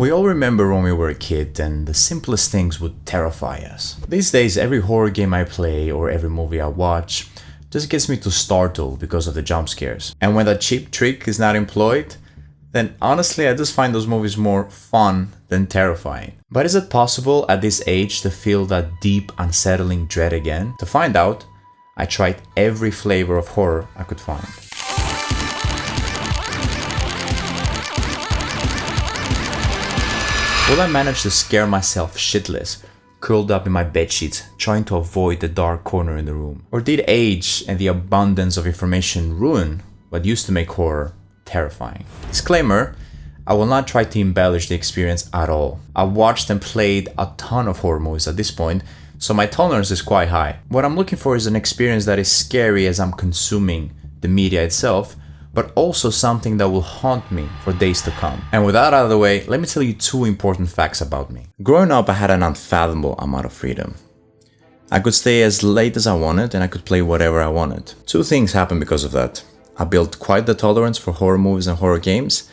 We all remember when we were a kid and the simplest things would terrify us. These days, every horror game I play or every movie I watch just gets me to startle because of the jump scares. And when that cheap trick is not employed, then honestly I just find those movies more fun than terrifying. But is it possible at this age to feel that deep, unsettling dread again? To find out, I tried every flavor of horror I could find. Will I manage to scare myself shitless, curled up in my bedsheets, trying to avoid the dark corner in the room? Or did age and the abundance of information ruin what used to make horror terrifying? Disclaimer, I will not try to embellish the experience at all. I've watched and played a ton of horror movies at this point, so my tolerance is quite high. What I'm looking for is an experience that is scary as I'm consuming the media itself, but also something that will haunt me for days to come. And with that out of the way, let me tell you two important facts about me. Growing up, I had an unfathomable amount of freedom. I could stay as late as I wanted and I could play whatever I wanted. Two things happened because of that. I built quite the tolerance for horror movies and horror games,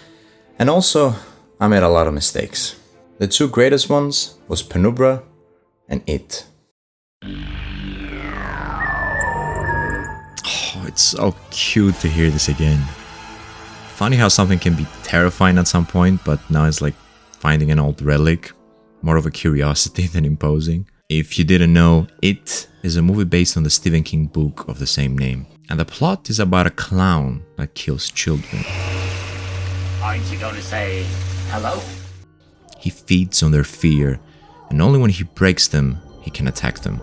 and also I made a lot of mistakes. The two greatest ones was Penumbra and It. It's so cute to hear this again. Funny how something can be terrifying at some point, but now it's like finding an old relic, more of a curiosity than imposing. If you didn't know, It is a movie based on the Stephen King book of the same name. And the plot is about a clown that kills children. Aren't you going to say hello? He feeds on their fear, and only when he breaks them, he can attack them.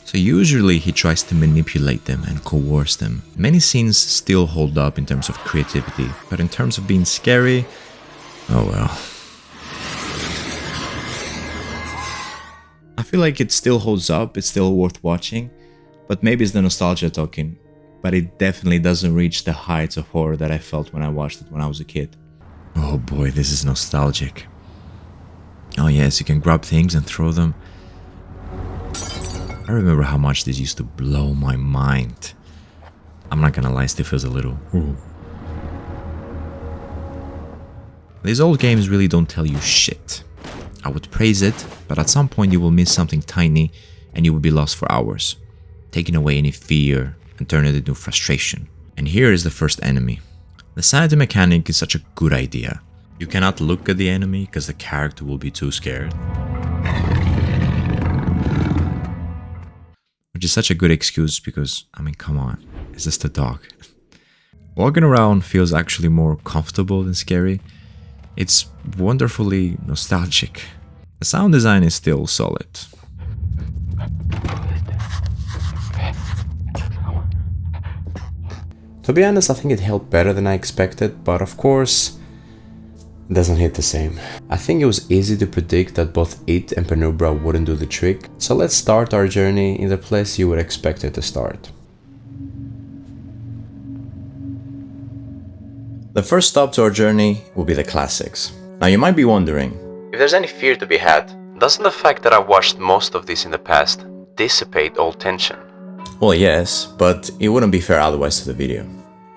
So usually he tries to manipulate them and coerce them. Many scenes still hold up in terms of creativity, but in terms of being scary, oh well. I feel like it still holds up, it's still worth watching, but maybe it's the nostalgia talking, but it definitely doesn't reach the heights of horror that I felt when I watched it when I was a kid. Oh boy, this is nostalgic. Oh yes, you can grab things and throw them. I remember how much this used to blow my mind. I'm not gonna lie, still feels a little. Ooh. These old games really don't tell you shit. I would praise it, but at some point you will miss something tiny and you will be lost for hours, taking away any fear and turn it into frustration. And here is the first enemy. The sanity mechanic is such a good idea. You cannot look at the enemy because the character will be too scared. Which is such a good excuse because, I mean, come on, it's just a dog. Walking around feels actually more comfortable than scary. It's wonderfully nostalgic. The sound design is still solid. To be honest, I think it held better than I expected, but of course, it doesn't hit the same. I think it was easy to predict that both It and Penumbra wouldn't do the trick, so let's start our journey in the place you would expect it to start. The first stop to our journey will be the classics. Now you might be wondering, if there's any fear to be had, doesn't the fact that I've watched most of these in the past dissipate all tension? Well, yes, but it wouldn't be fair otherwise to the video.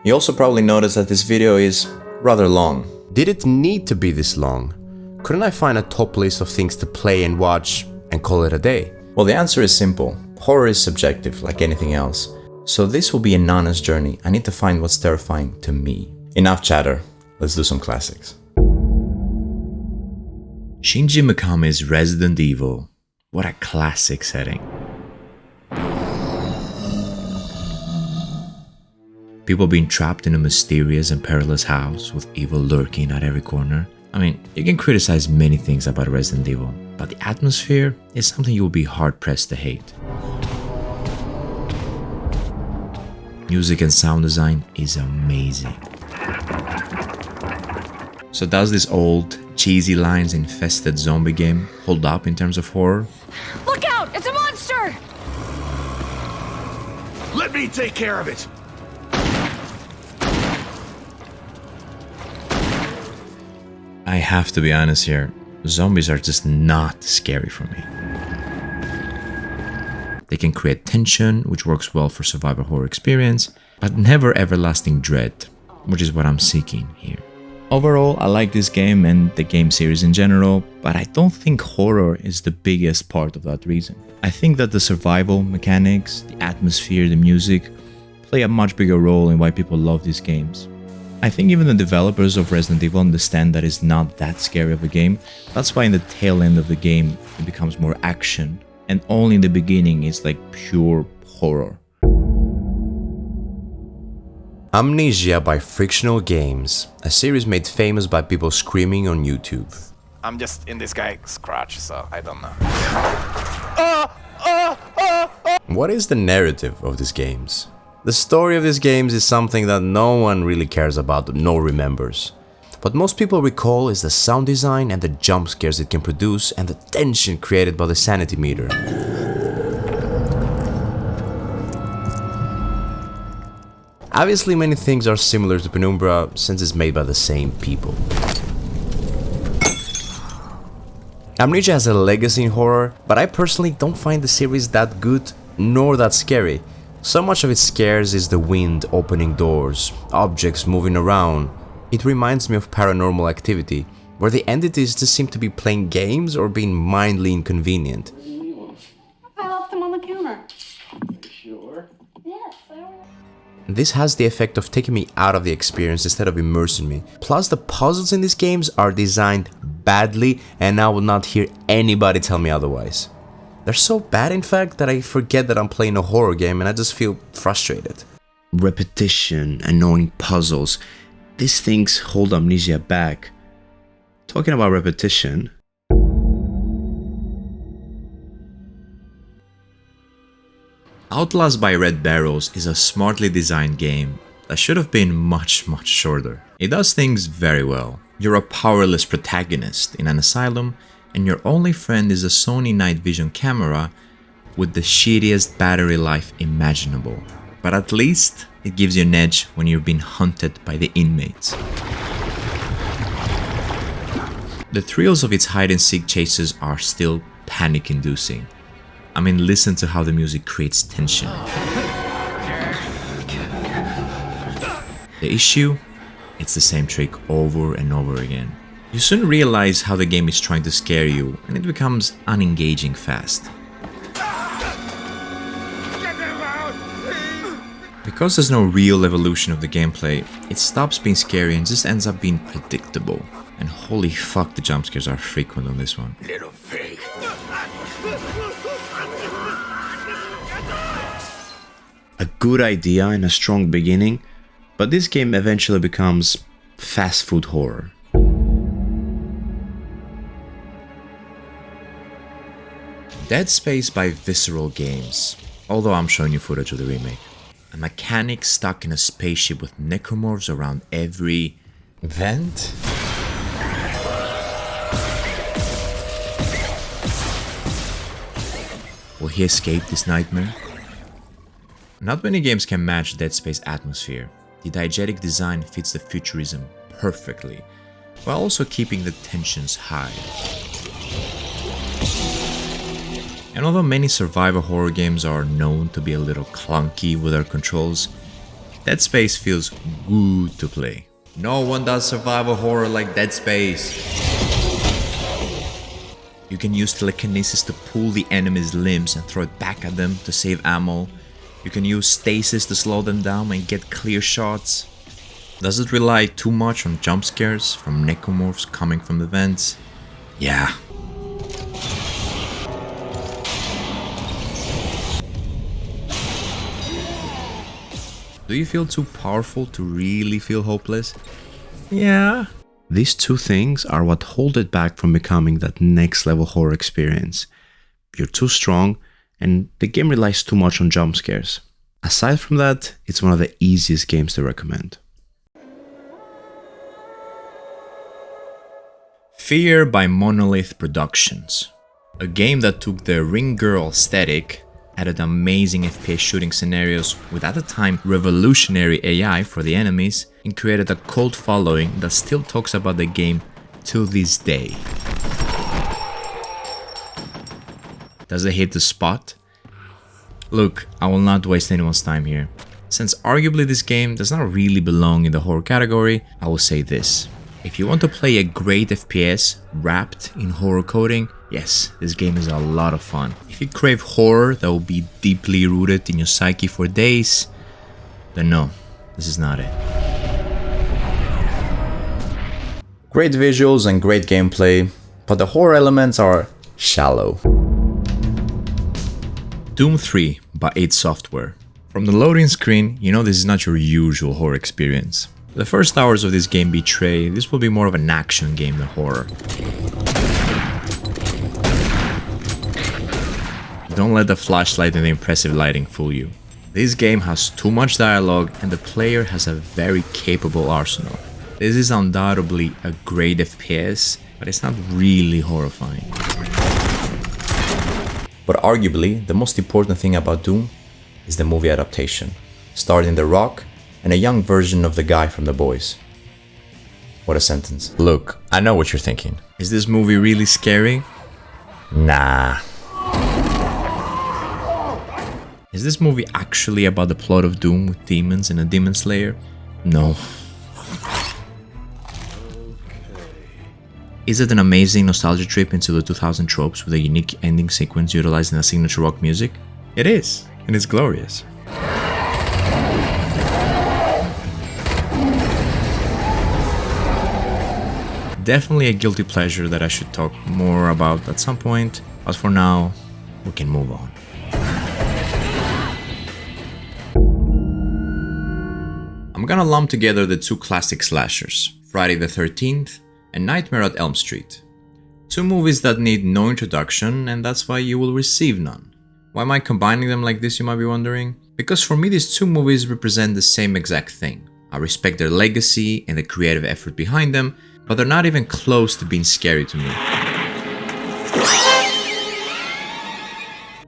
You also probably noticed that this video is rather long. Did it need to be this long? Couldn't I find a top list of things to play and watch and call it a day? Well, the answer is simple. Horror is subjective, like anything else. So this will be an honest journey. I need to find what's terrifying to me. Enough chatter. Let's do some classics. Shinji Mikame's Resident Evil. What a classic setting. People being trapped in a mysterious and perilous house with evil lurking at every corner. I mean, you can criticize many things about Resident Evil, but the atmosphere is something you will be hard-pressed to hate. Music and sound design is amazing. So does this old, cheesy lines infested zombie game hold up in terms of horror? Look out! It's a monster! Let me take care of it! I have to be honest here, zombies are just not scary for me. They can create tension, which works well for survival horror experience, but never everlasting dread, which is what I'm seeking here. Overall, I like this game and the game series in general, but I don't think horror is the biggest part of that reason. I think that the survival mechanics, the atmosphere, the music play a much bigger role in why people love these games. I think even the developers of Resident Evil understand that it's not that scary of a game. That's why in the tail end of the game it becomes more action, and only in the beginning it's like pure horror. Amnesia by Frictional Games, a series made famous by people screaming on YouTube. I'm just in this guy's crotch, so I don't know. What is the narrative of these games? The story of these games is something that no one really cares about nor remembers. What most people recall is the sound design and the jump scares it can produce and the tension created by the sanity meter. Obviously many things are similar to Penumbra since it's made by the same people. Amnesia has a legacy in horror, but I personally don't find the series that good nor that scary. So much of its scares is the wind opening doors, objects moving around. It reminds me of Paranormal Activity, where the entities just seem to be playing games or being mildly inconvenient. I left them on the counter. Sure? Yes, This has the effect of taking me out of the experience instead of immersing me. Plus the puzzles in these games are designed badly and I will not hear anybody tell me otherwise. They're so bad in fact that I forget that I'm playing a horror game and I just feel frustrated. Repetition, annoying puzzles, these things hold Amnesia back. Talking about repetition, Outlast by Red Barrels is a smartly designed game that should have been much shorter. It does things very well. You're a powerless protagonist in an asylum and your only friend is a Sony night vision camera with the shittiest battery life imaginable. But at least it gives you an edge when you're being hunted by the inmates. The thrills of its hide and seek chases are still panic-inducing. I mean, listen to how the music creates tension. The issue? It's the same trick over and over again. You soon realize how the game is trying to scare you, and it becomes unengaging fast. Because there's no real evolution of the gameplay, it stops being scary and just ends up being predictable. And holy fuck, the jump scares are frequent on this one. Little pig. a good idea and a strong beginning, but this game eventually becomes fast food horror. Dead Space by Visceral Games, although I'm showing you footage of the remake. A mechanic stuck in a spaceship with necromorphs around every Vent? Will he escape this nightmare? Not many games can match Dead Space atmosphere. The diegetic design fits the futurism perfectly, while also keeping the tensions high. And although many survival horror games are known to be a little clunky with their controls, Dead Space feels good to play. No one does survival horror like Dead Space. You can use telekinesis to pull the enemy's limbs and throw it back at them to save ammo. You can use stasis to slow them down and get clear shots. Does it rely too much on jump scares from necromorphs coming from the vents? Yeah. Do you feel too powerful to really feel hopeless? Yeah. These two things are what hold it back from becoming that next level horror experience. You're too strong, and the game relies too much on jump scares. Aside from that, it's one of the easiest games to recommend. Fear by Monolith Productions. A game that took the Ring Girl aesthetic, added amazing FPS shooting scenarios with at the time revolutionary AI for the enemies, and created a cult following that still talks about the game to this day. Does it hit the spot? Look, I will not waste anyone's time here. Since arguably this game does not really belong in the horror category, I will say this. If you want to play a great FPS wrapped in horror coding, yes, this game is a lot of fun. If you crave horror that will be deeply rooted in your psyche for days, then no, this is not it. Great visuals and great gameplay, but the horror elements are shallow. Doom 3 by id Software. From the loading screen, you know this is not your usual horror experience. The first hours of this game betray this will be more of an action game than horror. Don't let the flashlight and the impressive lighting fool you. This game has too much dialogue and the player has a very capable arsenal. This is undoubtedly a great FPS, but it's not really horrifying. But arguably, the most important thing about Doom is the movie adaptation, starring The Rock and a young version of the guy from The Boys. What a sentence. Look, I know what you're thinking. Is this movie really scary? Nah. Is this movie actually about the plot of Doom with demons and a demon slayer? No. Is it an amazing nostalgia trip into the 2000 tropes with a unique ending sequence utilizing the signature rock music? It is, and it's glorious. Definitely a guilty pleasure that I should talk more about at some point, but for now, we can move on. I'm gonna lump together the two classic slashers, Friday the 13th and Nightmare at Elm Street. Two movies that need no introduction, and that's why you will receive none. Why am I combining them like this, you might be wondering? Because for me these two movies represent the same exact thing. I respect their legacy and the creative effort behind them, but they're not even close to being scary to me.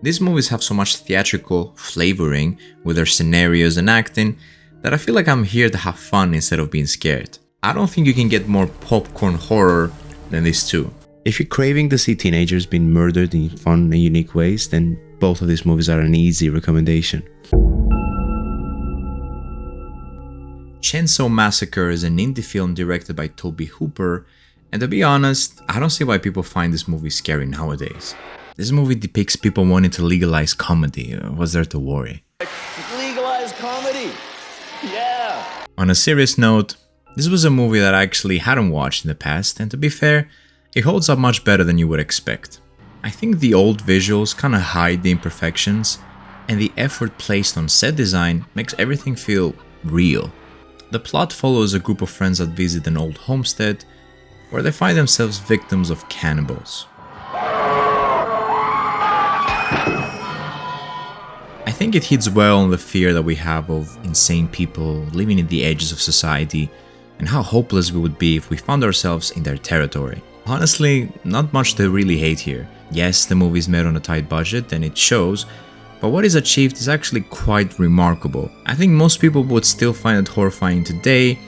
These movies have so much theatrical flavoring with their scenarios and acting that I feel like I'm here to have fun instead of being scared. I don't think you can get more popcorn horror than these two. If you're craving to see teenagers being murdered in fun and unique ways, then both of these movies are an easy recommendation. Chainsaw Massacre is an indie film directed by Tobe Hooper, and to be honest, I don't see why people find this movie scary nowadays. This movie depicts people wanting to legalize comedy. What's there to worry? Legalize comedy! Yeah! On a serious note, this was a movie that I actually hadn't watched in the past, and to be fair, it holds up much better than you would expect. I think the old visuals kinda hide the imperfections, and the effort placed on set design makes everything feel real. The plot follows a group of friends that visit an old homestead where they find themselves victims of cannibals. I think it hits well on the fear that we have of insane people living at the edges of society and how hopeless we would be if we found ourselves in their territory. Honestly, not much to really hate here. Yes, the movie is made on a tight budget and it shows, but what is achieved is actually quite remarkable. I think most people would still find it horrifying today,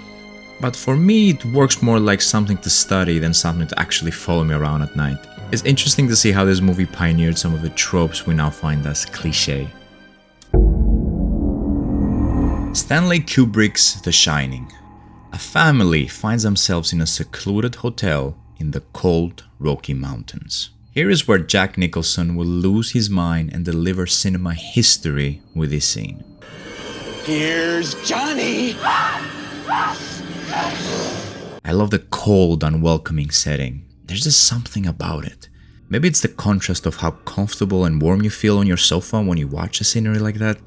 but for me it works more like something to study than something to actually follow me around at night. It's interesting to see how this movie pioneered some of the tropes we now find as cliché. Stanley Kubrick's The Shining. A family finds themselves in a secluded hotel in the cold Rocky Mountains. Here is where Jack Nicholson will lose his mind and deliver cinema history with this scene. Here's Johnny! I love the cold, unwelcoming setting. There's just something about it. Maybe it's the contrast of how comfortable and warm you feel on your sofa when you watch a scenery like that.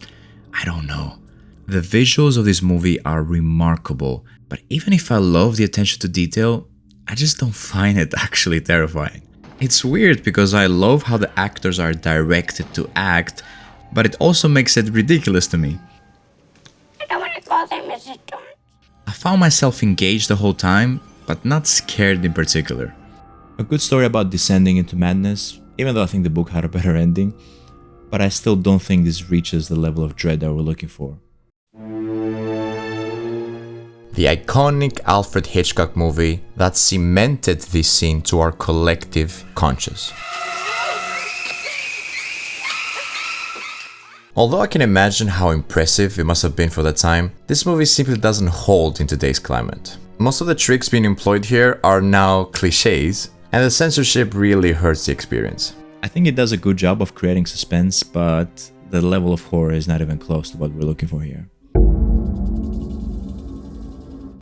I don't know. The visuals of this movie are remarkable, but even if I love the attention to detail, I just don't find it actually terrifying. It's weird because I love how the actors are directed to act, but it also makes it ridiculous to me. I don't want to call them Mrs. Jones. I found myself engaged the whole time, but not scared in particular. A good story about descending into madness, even though I think the book had a better ending, but I still don't think this reaches the level of dread that we're looking for. The iconic Alfred Hitchcock movie that cemented this scene to our collective conscious. Although I can imagine how impressive it must have been for the time, this movie simply doesn't hold in today's climate. Most of the tricks being employed here are now cliches, and the censorship really hurts the experience. I think it does a good job of creating suspense, but the level of horror is not even close to what we're looking for here.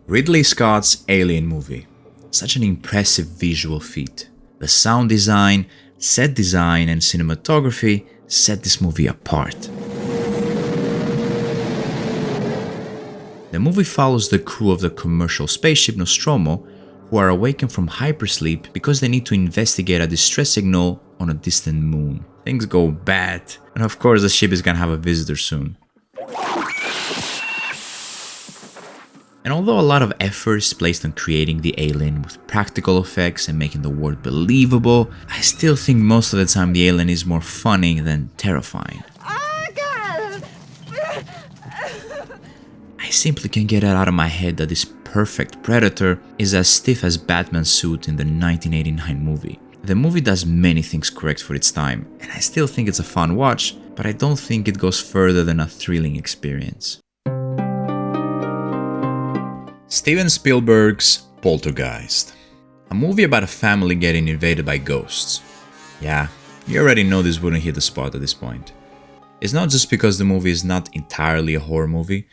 Ridley Scott's Alien movie. Such an impressive visual feat. The sound design, set design, and cinematography set this movie apart. The movie follows the crew of the commercial spaceship Nostromo, who are awakened from hypersleep because they need to investigate a distress signal on a distant moon. Things go bad, and of course the ship is gonna have a visitor soon. And although a lot of effort is placed on creating the alien with practical effects and making the world believable, I still think most of the time the alien is more funny than terrifying. I simply can't get it out of my head that this perfect predator is as stiff as Batman's suit in the 1989 movie. The movie does many things correct for its time, and I still think it's a fun watch, but I don't think it goes further than a thrilling experience. Steven Spielberg's Poltergeist. A movie about a family getting invaded by ghosts. Yeah, you already know this wouldn't hit the spot at this point. It's not just because the movie is not entirely a horror movie,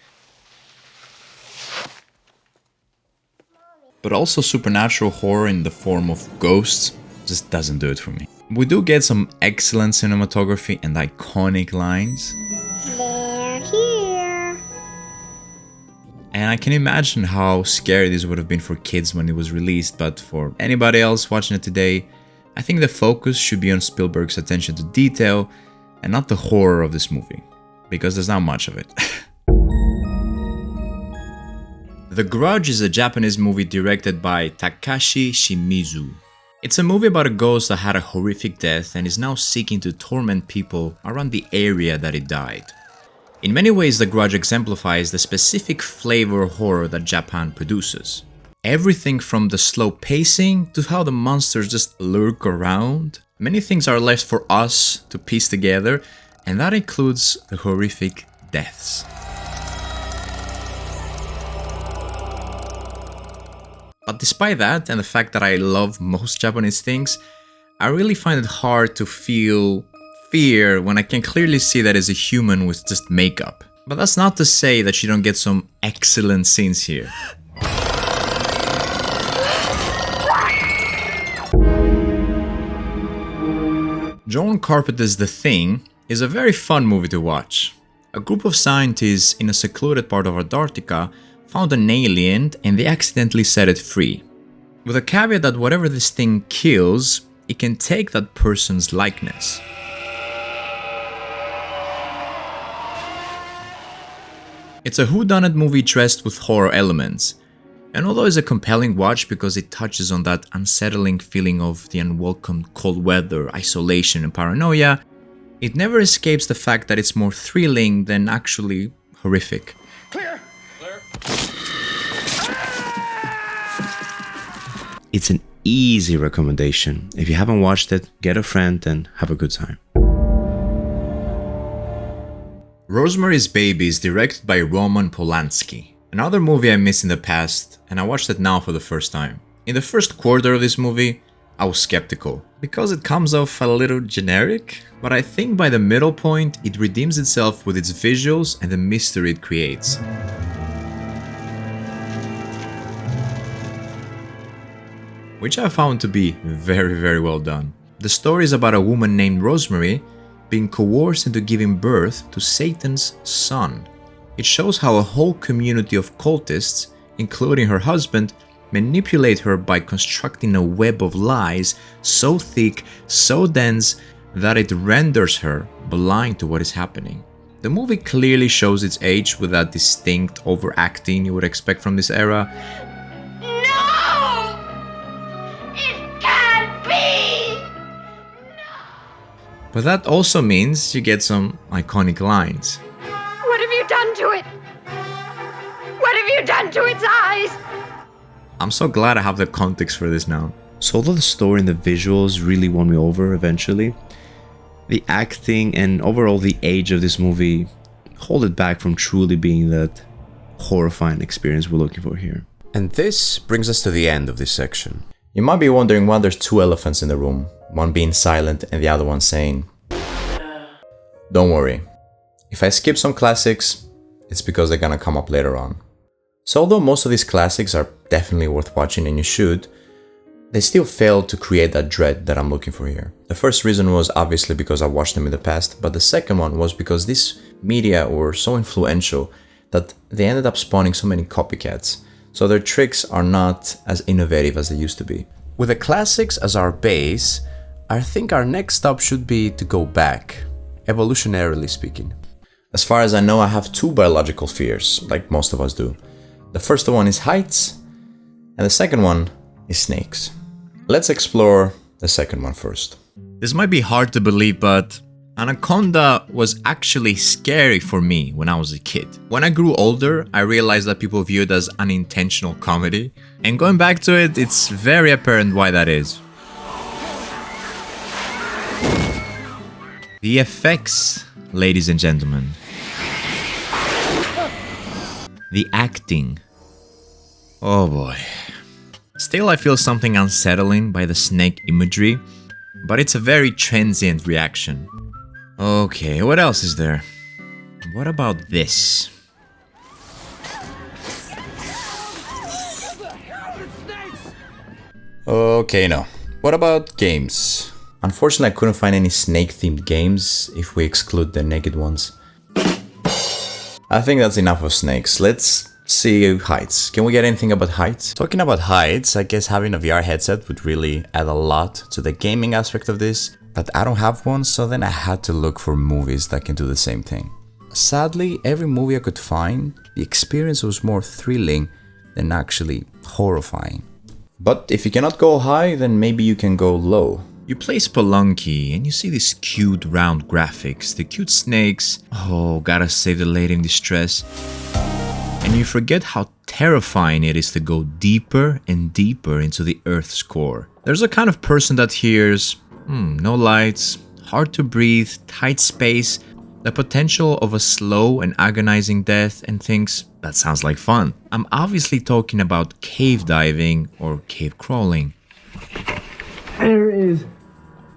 but also supernatural horror in the form of ghosts just doesn't do it for me. We do get some excellent cinematography and iconic lines. They're here. And I can imagine how scary this would have been for kids when it was released, but for anybody else watching it today, I think the focus should be on Spielberg's attention to detail and not the horror of this movie, because there's not much of it. The Grudge is a Japanese movie directed by Takashi Shimizu. It's a movie about a ghost that had a horrific death and is now seeking to torment people around the area that it died. In many ways, The Grudge exemplifies the specific flavor of horror that Japan produces. Everything from the slow pacing to how the monsters just lurk around. Many things are left for us to piece together, and that includes the horrific deaths. But despite that, and the fact that I love most Japanese things, I really find it hard to feel fear when I can clearly see that it's a human with just makeup. But that's not to say that you don't get some excellent scenes here. John Carpenter's The Thing is a very fun movie to watch. A group of scientists in a secluded part of Antarctica found an alien and they accidentally set it free. With a caveat that whatever this thing kills, it can take that person's likeness. It's a whodunit movie dressed with horror elements, and although it's a compelling watch because it touches on that unsettling feeling of the unwelcome cold weather, isolation and paranoia, it never escapes the fact that it's more thrilling than actually horrific. Clear! It's an easy recommendation. If you haven't watched it, get a friend and have a good time. Rosemary's Baby is directed by Roman Polanski. Another movie I missed in the past, and I watched it now for the first time. In the first quarter of this movie, I was skeptical, because it comes off a little generic, but I think by the middle point, it redeems itself with its visuals and the mystery it creates. Which I found to be very well done. The story is about a woman named Rosemary being coerced into giving birth to Satan's son. It shows how a whole community of cultists, including her husband, manipulate her by constructing a web of lies so thick, so dense, that it renders her blind to what is happening. The movie clearly shows its age with that distinct overacting you would expect from this era. But that also means you get some iconic lines. What have you done to it? What have you done to its eyes? I'm so glad I have the context for this now. So although the story and the visuals really won me over eventually, the acting and overall the age of this movie hold it back from truly being that horrifying experience we're looking for here. And this brings us to the end of this section. You might be wondering why there's two elephants in the room, one being silent and the other one saying, don't worry, if I skip some classics, it's because they're gonna come up later on. So although most of these classics are definitely worth watching and you should, they still failed to create that dread that I'm looking for here. The first reason was obviously because I watched them in the past, but the second one was because these media were so influential that they ended up spawning so many copycats, so their tricks are not as innovative as they used to be. With the classics as our base, I think our next stop should be to go back, evolutionarily speaking. As far as I know, I have two biological fears, like most of us do. The first one is heights, and the second one is snakes. Let's explore the second one first. This might be hard to believe, but Anaconda was actually scary for me when I was a kid. When I grew older, I realized that people view it as unintentional comedy, and going back to it, it's very apparent why that is. The effects, ladies and gentlemen. The acting. Oh boy. Still, I feel something unsettling by the snake imagery, but it's a very transient reaction. Okay, what else is there? What about this? Okay, no. What about games? Unfortunately, I couldn't find any snake-themed games if we exclude the naked ones. I think that's enough of snakes. Let's see heights. Can we get anything about heights? Talking about heights, I guess having a VR headset would really add a lot to the gaming aspect of this, but I don't have one, so then I had to look for movies that can do the same thing. Sadly, every movie I could find, the experience was more thrilling than actually horrifying. But if you cannot go high, then maybe you can go low. You play Spelunky and you see these cute round graphics, the cute snakes, oh, gotta save the lady in distress, and you forget how terrifying it is to go deeper and deeper into the Earth's core. There's a kind of person that hears, no lights, hard to breathe, tight space, the potential of a slow and agonizing death, and thinks, that sounds like fun. I'm obviously talking about cave diving or cave crawling.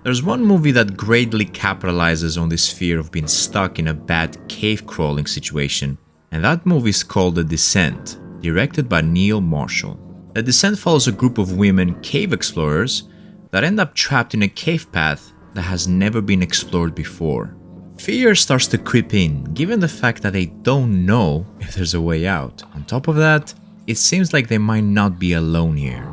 There's one movie that greatly capitalizes on this fear of being stuck in a bad cave crawling situation, and that movie is called The Descent, directed by Neil Marshall. The Descent follows a group of women cave explorers that end up trapped in a cave path that has never been explored before. Fear starts to creep in, given the fact that they don't know if there's a way out. On top of that, it seems like they might not be alone here.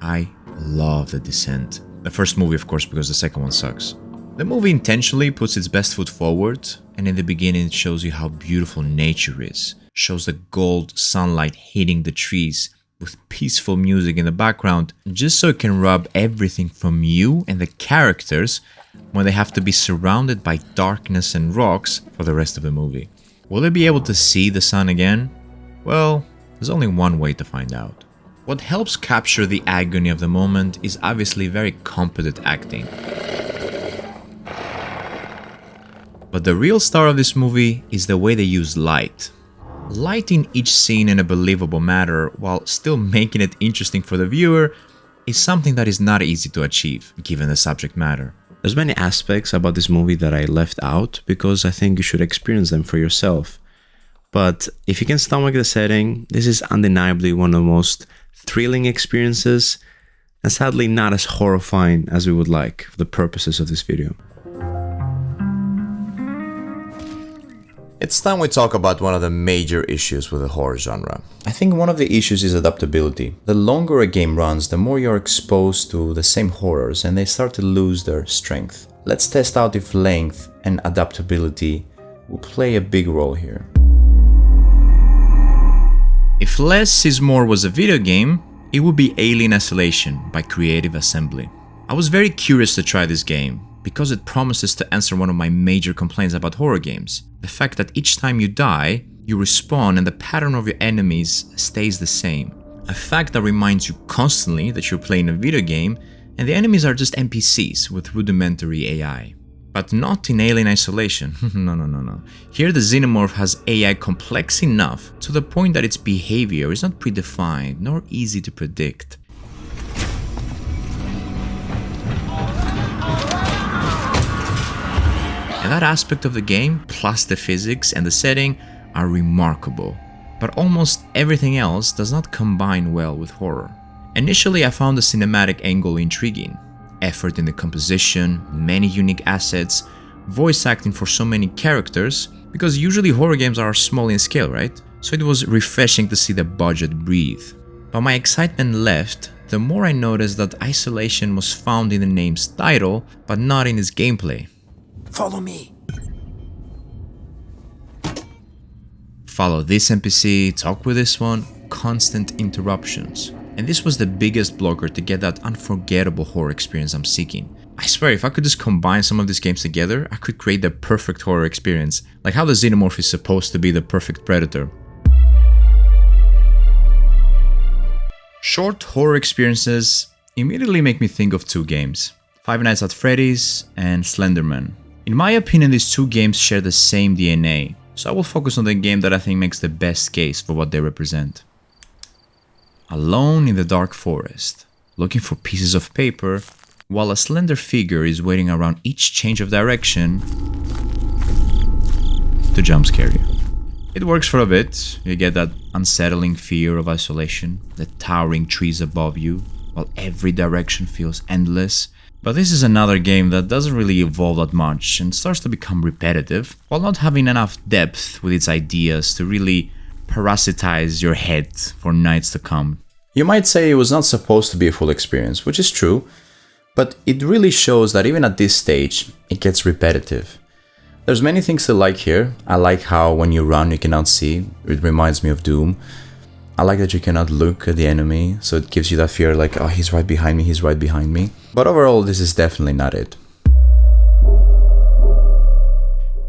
I love The Descent. The first movie, of course, because the second one sucks. The movie intentionally puts its best foot forward, and in the beginning it shows you how beautiful nature is. Shows the gold sunlight hitting the trees with peaceful music in the background, just so it can rub everything from you and the characters when they have to be surrounded by darkness and rocks for the rest of the movie. Will they be able to see the sun again? Well, there's only one way to find out. What helps capture the agony of the moment is obviously very competent acting. But the real star of this movie is the way they use light. Lighting each scene in a believable manner while still making it interesting for the viewer is something that is not easy to achieve, given the subject matter. There's many aspects about this movie that I left out because I think you should experience them for yourself. But if you can stomach the setting, this is undeniably one of the most thrilling experiences, and sadly not as horrifying as we would like for the purposes of this video. It's time we talk about one of the major issues with the horror genre. I think one of the issues is adaptability. The longer a game runs, the more you're exposed to the same horrors and they start to lose their strength. Let's test out if length and adaptability will play a big role here. If Less is More was a video game, it would be Alien Isolation by Creative Assembly. I was very curious to try this game, because it promises to answer one of my major complaints about horror games. The fact that each time you die, you respawn and the pattern of your enemies stays the same. A fact that reminds you constantly that you're playing a video game and the enemies are just NPCs with rudimentary AI. But not in Alien Isolation. No. Here the xenomorph has AI complex enough to the point that its behavior is not predefined nor easy to predict. And that aspect of the game, plus the physics and the setting, are remarkable. But almost everything else does not combine well with horror. Initially I found the cinematic angle intriguing. Effort in the composition, many unique assets, voice acting for so many characters, because usually horror games are small in scale, right? So it was refreshing to see the budget breathe. But my excitement left the more I noticed that isolation was found in the name's title, but not in its gameplay. Follow me. Follow this NPC, talk with this one, constant interruptions. And this was the biggest blocker to get that unforgettable horror experience I'm seeking. I swear, if I could just combine some of these games together, I could create the perfect horror experience, like how the xenomorph is supposed to be the perfect predator. Short horror experiences immediately make me think of two games, Five Nights at Freddy's and Slenderman. In my opinion, these two games share the same DNA, so I will focus on the game that I think makes the best case for what they represent. Alone in the dark forest, looking for pieces of paper, while a slender figure is waiting around each change of direction to jump scare you. It works for a bit, you get that unsettling fear of isolation, the towering trees above you, while every direction feels endless. But this is another game that doesn't really evolve that much and starts to become repetitive, while not having enough depth with its ideas to really parasitize your head for nights to come. You might say it was not supposed to be a full experience, which is true, but it really shows that even at this stage, it gets repetitive. There's many things to like here. I like how when you run you cannot see, it reminds me of Doom. I like that you cannot look at the enemy, so it gives you that fear like, oh, he's right behind me, he's right behind me. But overall, this is definitely not it.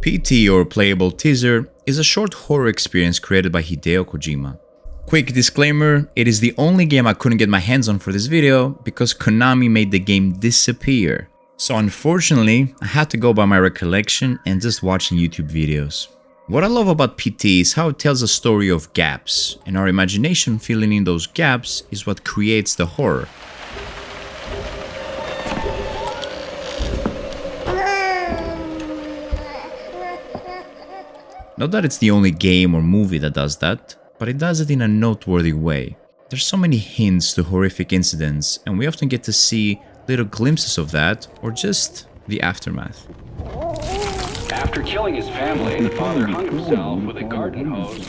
PT, or Playable Teaser, is a short horror experience created by Hideo Kojima. Quick disclaimer, it is the only game I couldn't get my hands on for this video because Konami made the game disappear. So unfortunately, I had to go by my recollection and just watching YouTube videos. What I love about PT is how it tells a story of gaps, and our imagination filling in those gaps is what creates the horror. Not that it's the only game or movie that does that, but it does it in a noteworthy way. There's so many hints to horrific incidents, and we often get to see little glimpses of that, or just the aftermath. After killing his family, the father hung himself with a garden hose.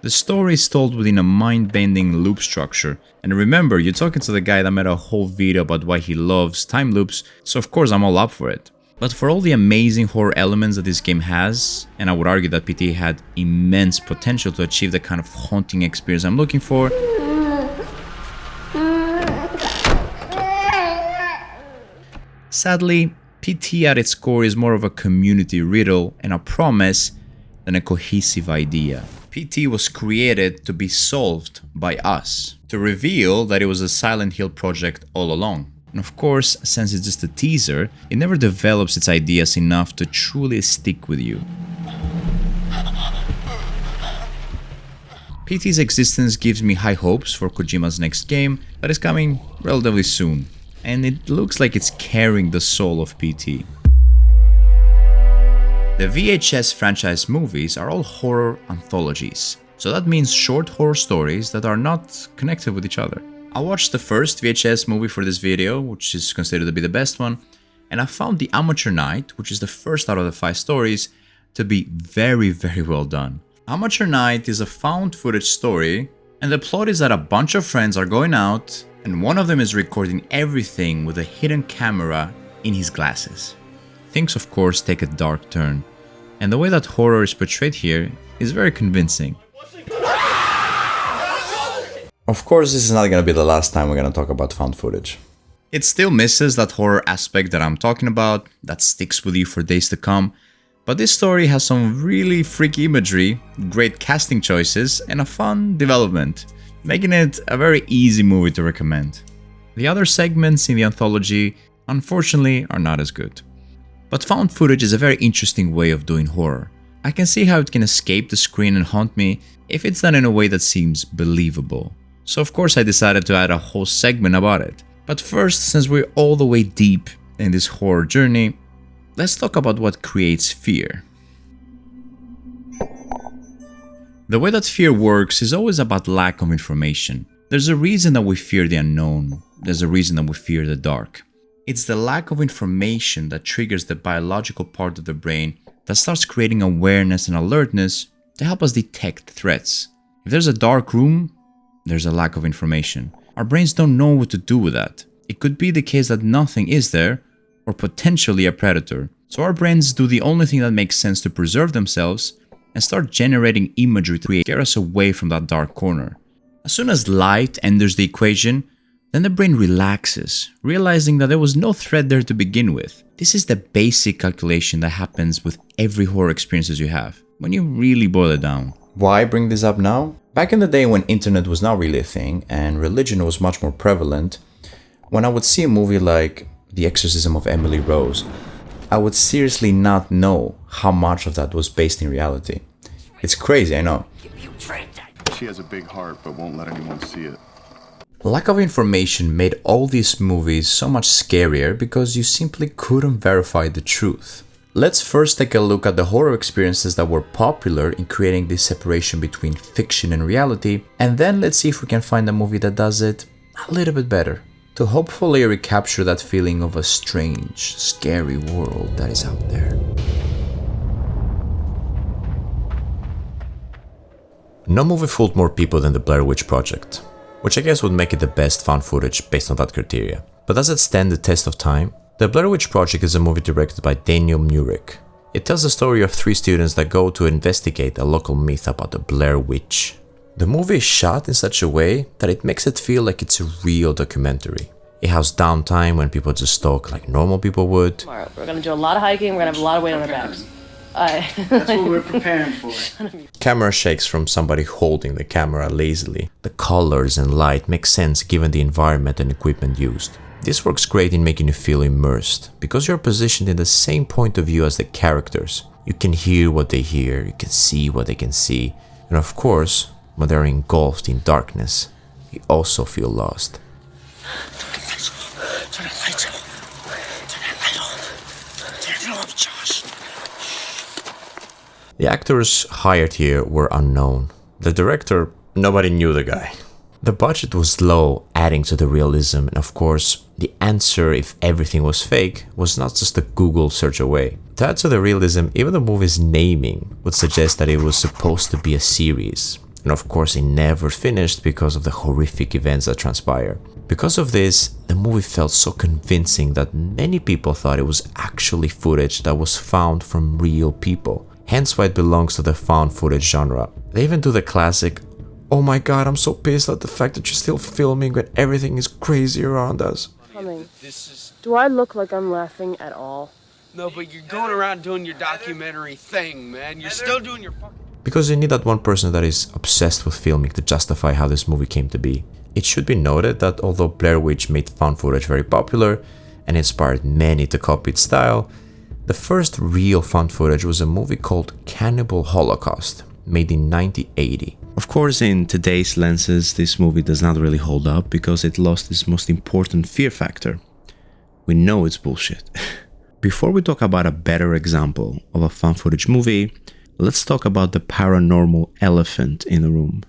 The story is told within a mind-bending loop structure, and remember, you're talking to the guy that made a whole video about why he loves time loops, so of course I'm all up for it. But for all the amazing horror elements that this game has, and I would argue that PT had immense potential to achieve the kind of haunting experience I'm looking for, sadly, PT at its core is more of a community riddle and a promise than a cohesive idea. PT was created to be solved by us, to reveal that it was a Silent Hill project all along. And of course, since it's just a teaser, it never develops its ideas enough to truly stick with you. PT's existence gives me high hopes for Kojima's next game that is coming relatively soon, and it looks like it's carrying the soul of PT. The VHS franchise movies are all horror anthologies, so that means short horror stories that are not connected with each other. I watched the first VHS movie for this video, which is considered to be the best one, and I found The Amateur Night, which is the first out of the 5 stories, to be very, very well done. Amateur Night is a found footage story, and the plot is that a bunch of friends are going out, and one of them is recording everything with a hidden camera in his glasses. Things of course take a dark turn, and the way that horror is portrayed here is very convincing. Of course, this is not gonna be the last time we're gonna talk about found footage. It still misses that horror aspect that I'm talking about, that sticks with you for days to come, but this story has some really freaky imagery, great casting choices, and a fun development, making it a very easy movie to recommend. The other segments in the anthology, unfortunately, are not as good. But found footage is a very interesting way of doing horror. I can see how it can escape the screen and haunt me if it's done in a way that seems believable. So of course I decided to add a whole segment about it. But first, since we're all the way deep in this horror journey, let's talk about what creates fear. The way that fear works is always about lack of information. There's a reason that we fear the unknown. There's a reason that we fear the dark. It's the lack of information that triggers the biological part of the brain that starts creating awareness and alertness to help us detect threats. If there's a dark room, there's a lack of information. Our brains don't know what to do with that. It could be the case that nothing is there, or potentially a predator. So our brains do the only thing that makes sense to preserve themselves and start generating imagery to scare us away from that dark corner. As soon as light enters the equation, then the brain relaxes, realizing that there was no threat there to begin with. This is the basic calculation that happens with every horror experiences you have, when you really boil it down. Why bring this up now? Back in the day when internet was not really a thing and religion was much more prevalent, when I would see a movie like The Exorcism of Emily Rose, I would seriously not know how much of that was based in reality. It's crazy, I know. She has a big heart but won't let anyone see it. Lack of information made all these movies so much scarier because you simply couldn't verify the truth. Let's first take a look at the horror experiences that were popular in creating this separation between fiction and reality, and then let's see if we can find a movie that does it a little bit better, to hopefully recapture that feeling of a strange, scary world that is out there. No movie fooled more people than the Blair Witch Project, which I guess would make it the best found footage based on that criteria. But does it stand the test of time? The Blair Witch Project is a movie directed by Daniel Myrick. It tells the story of 3 students that go to investigate a local myth about the Blair Witch. The movie is shot in such a way that it makes it feel like it's a real documentary. It has downtime when people just talk like normal people would. Tomorrow, we're gonna do a lot of hiking, we're gonna have a lot of weight on our backs. That's what we're preparing for. Camera shakes from somebody holding the camera lazily. The colors and light make sense given the environment and equipment used. This works great in making you feel immersed, because you're positioned in the same point of view as the characters. You can hear what they hear, you can see what they can see, and of course, when they're engulfed in darkness, you also feel lost. Turn that light off. Turn that light off. Turn it off, Josh. The actors hired here were unknown. The director, nobody knew the guy. The budget was low, adding to the realism, and of course, the answer if everything was fake was not just a Google search away. To add to the realism, even the movie's naming would suggest that it was supposed to be a series. And of course, it never finished because of the horrific events that transpire. Because of this, the movie felt so convincing that many people thought it was actually footage that was found from real people. Hence why it belongs to the found footage genre. They even do the classic, "Oh my god, I'm so pissed at the fact that you're still filming when everything is crazy around us." Do I look like I'm laughing at all? No, but you're going around doing your documentary thing, man. You're still doing your fucking... Because you need that one person that is obsessed with filming to justify how this movie came to be. It should be noted that although Blair Witch made found footage very popular and inspired many to copy its style, the first real found footage was a movie called Cannibal Holocaust, made in 1980. Of course, in today's lenses, this movie does not really hold up because it lost its most important fear factor. We know it's bullshit. Before we talk about a better example of a found footage movie, let's talk about the paranormal elephant in the room.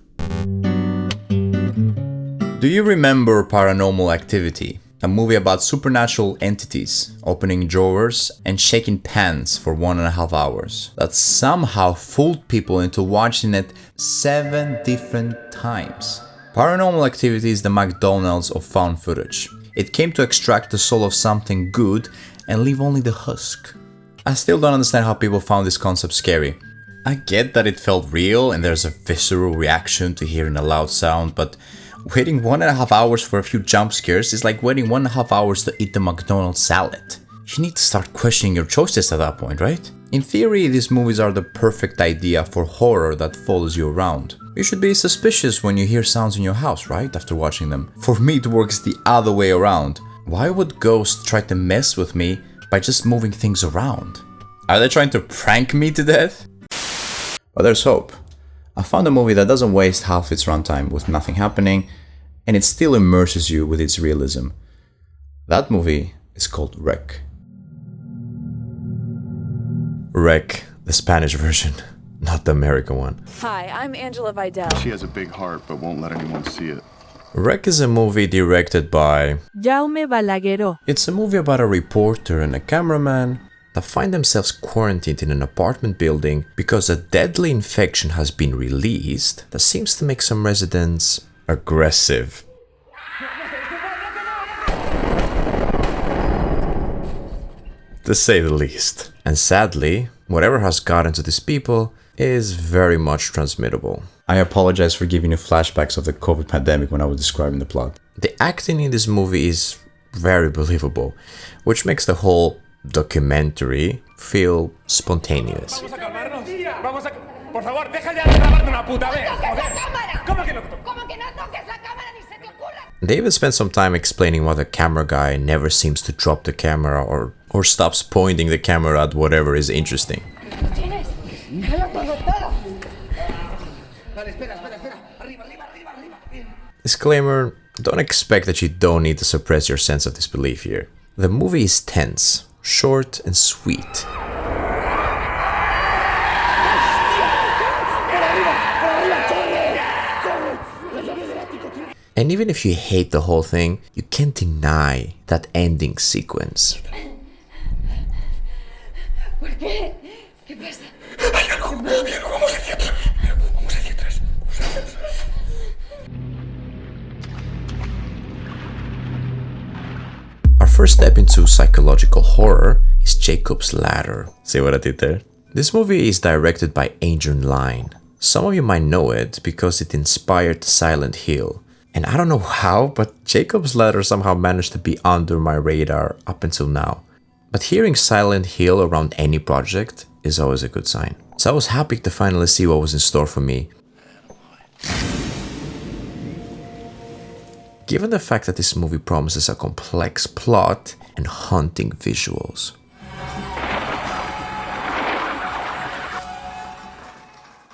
Do you remember Paranormal Activity? A movie about supernatural entities opening drawers and shaking pans for 1.5 hours that somehow fooled people into watching it 7 different times. Paranormal Activity is the McDonald's of found footage. It came to extract the soul of something good and leave only the husk. I still don't understand how people found this concept scary. I get that it felt real and there's a visceral reaction to hearing a loud sound, but waiting 1.5 hours for a few jump scares is like waiting 1.5 hours to eat the McDonald's salad. You need to start questioning your choices at that point, right? In theory, these movies are the perfect idea for horror that follows you around. You should be suspicious when you hear sounds in your house, right, after watching them. For me, it works the other way around. Why would ghosts try to mess with me by just moving things around. Are they trying to prank me to death? But there's hope. I found a movie that doesn't waste half its runtime with nothing happening, and it still immerses you with its realism. That movie is called Wreck. Wreck, the Spanish version, not the American one. Hi, I'm Angela Vidal. She has a big heart, but won't let anyone see it. Wreck is a movie directed by Jaume Balagueró. It's a movie about a reporter and a cameraman that find themselves quarantined in an apartment building because a deadly infection has been released that seems to make some residents aggressive. To say the least. And sadly, whatever has gotten to these people is very much transmittable. I apologize for giving you flashbacks of the COVID pandemic when I was describing the plot. The acting in this movie is very believable, which makes the whole documentary feel spontaneous. They even spent some time explaining why the camera guy never seems to drop the camera or stops pointing the camera at whatever is interesting. Disclaimer, don't expect that you don't need to suppress your sense of disbelief here. The movie is tense, short and sweet. And even if you hate the whole thing, you can't deny that ending sequence. ¿Por qué? ¿Qué pasa? Hay algo, vamos hacia atrás. Vamos hacia atrás. Our first step into psychological horror is Jacob's Ladder. See what I did there? This movie is directed by Adrian Lyne. Some of you might know it because it inspired Silent Hill. And I don't know how, but Jacob's Ladder somehow managed to be under my radar up until now. But hearing Silent Hill around any project is always a good sign. So I was happy to finally see what was in store for me. Given the fact that this movie promises a complex plot and haunting visuals.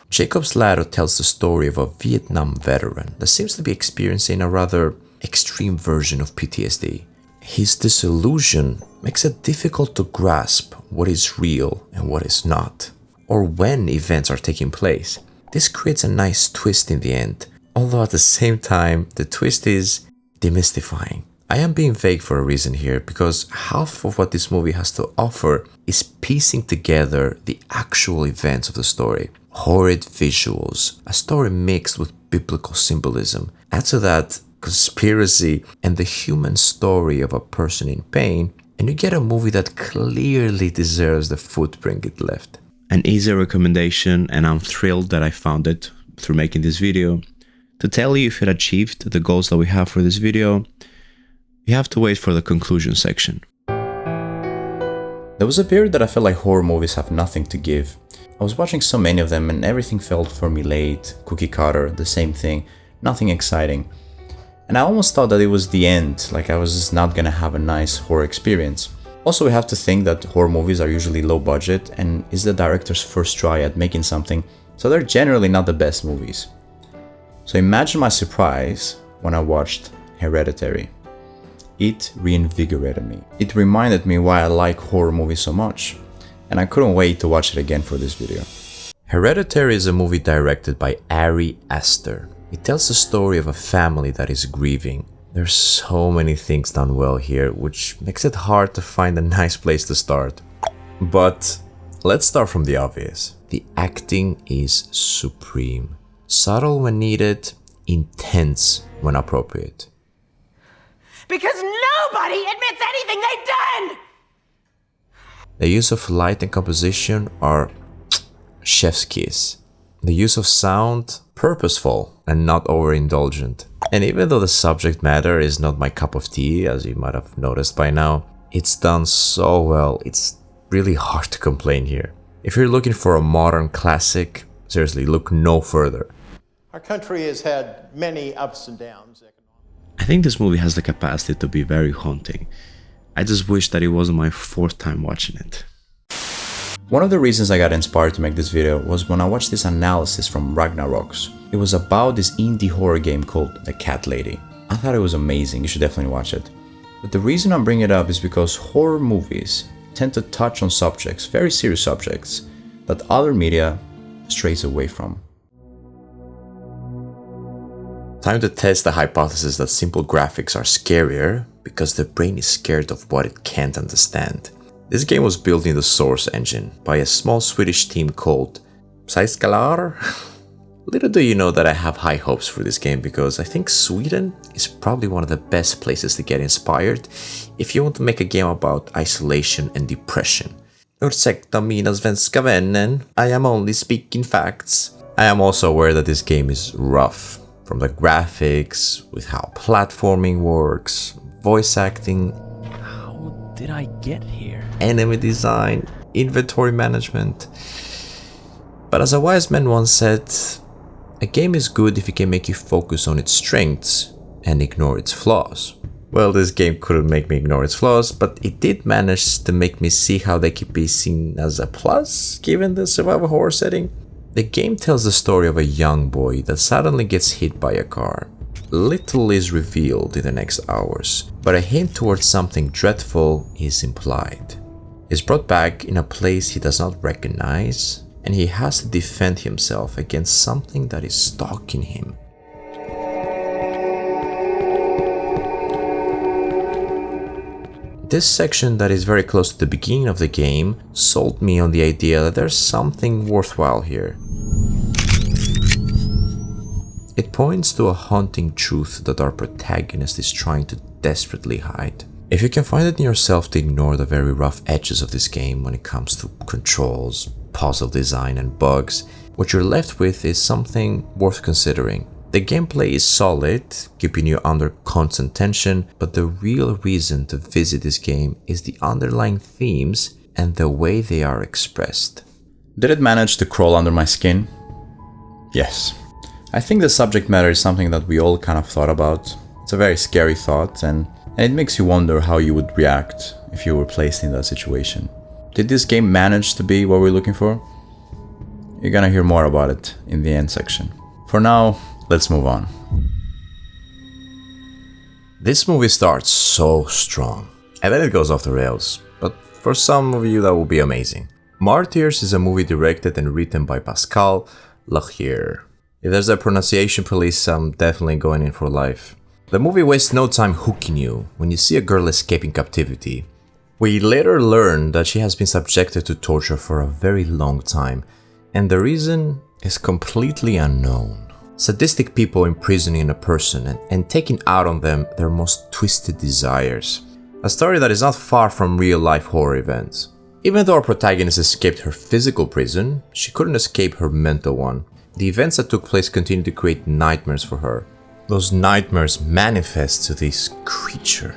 Jacob's Ladder tells the story of a Vietnam veteran that seems to be experiencing a rather extreme version of PTSD. His disillusion makes it difficult to grasp what is real and what is not, or when events are taking place. This creates a nice twist in the end, although at the same time, the twist is demystifying. I am being vague for a reason here, because half of what this movie has to offer is piecing together the actual events of the story. Horrid visuals, a story mixed with biblical symbolism. Add to that conspiracy and the human story of a person in pain, and you get a movie that clearly deserves the footprint it left. An easy recommendation, and I'm thrilled that I found it through making this video. To tell you if it achieved the goals that we have for this video, you have to wait for the conclusion section. There was a period that I felt like horror movies have nothing to give. I was watching so many of them and everything felt formulaic, cookie cutter, the same thing, nothing exciting. And I almost thought that it was the end, like I was just not gonna have a nice horror experience. Also, we have to think that horror movies are usually low budget and is the director's first try at making something, so they're generally not the best movies. So imagine my surprise when I watched Hereditary. It reinvigorated me. It reminded me why I like horror movies so much, and I couldn't wait to watch it again for this video. Hereditary is a movie directed by Ari Aster. It tells the story of a family that is grieving. There's so many things done well here, which makes it hard to find a nice place to start. But let's start from the obvious. The acting is supreme. Subtle when needed, intense when appropriate. Because nobody admits anything they've done! The use of light and composition are chef's kiss. The use of sound, purposeful and not overindulgent. And even though the subject matter is not my cup of tea, as you might have noticed by now, it's done so well, it's really hard to complain here. If you're looking for a modern classic, seriously, look no further. Our country has had many ups and downs. I think this movie has the capacity to be very haunting. I just wish that it wasn't my 4th time watching it. One of the reasons I got inspired to make this video was when I watched this analysis from Ragnaroks. It was about this indie horror game called The Cat Lady. I thought it was amazing, you should definitely watch it. But the reason I'm bringing it up is because horror movies tend to touch on subjects, very serious subjects, that other media strays away from. Time to test the hypothesis that simple graphics are scarier because the brain is scared of what it can't understand. This game was built in the Source engine by a small Swedish team called Psyskalar. Little do you know that I have high hopes for this game because I think Sweden is probably one of the best places to get inspired if you want to make a game about isolation and depression. Ursäkta mina svenska vännen, I am only speaking facts. I am also aware that this game is rough. From the graphics, with how platforming works, voice acting, how did I get here? Enemy design, inventory management. But as a wise man once said, a game is good if it can make you focus on its strengths and ignore its flaws. Well, this game couldn't make me ignore its flaws, but it did manage to make me see how they could be seen as a plus, given the survival horror setting. The game tells the story of a young boy that suddenly gets hit by a car. Little is revealed in the next hours, but a hint towards something dreadful is implied. He's brought back in a place he does not recognize, and he has to defend himself against something that is stalking him. This section that is very close to the beginning of the game sold me on the idea that there's something worthwhile here. It points to a haunting truth that our protagonist is trying to desperately hide. If you can find it in yourself to ignore the very rough edges of this game when it comes to controls, puzzle design and bugs, what you're left with is something worth considering. The gameplay is solid, keeping you under constant tension, but the real reason to visit this game is the underlying themes and the way they are expressed. Did it manage to crawl under my skin? Yes. I think the subject matter is something that we all kind of thought about. It's a very scary thought, and it makes you wonder how you would react if you were placed in that situation. Did this game manage to be what we're looking for? You're gonna hear more about it in the end section. For now, let's move on. This movie starts so strong, and then it goes off the rails, but for some of you that will be amazing. Martyrs is a movie directed and written by Pascal Lachier. If there's a pronunciation police, I'm definitely going in for life. The movie wastes no time hooking you when you see a girl escaping captivity. We later learn that she has been subjected to torture for a very long time, and the reason is completely unknown. Sadistic people imprisoning a person and taking out on them their most twisted desires. A story that is not far from real-life horror events. Even though our protagonist escaped her physical prison, she couldn't escape her mental one. The events that took place continue to create nightmares for her. Those nightmares manifest to this creature.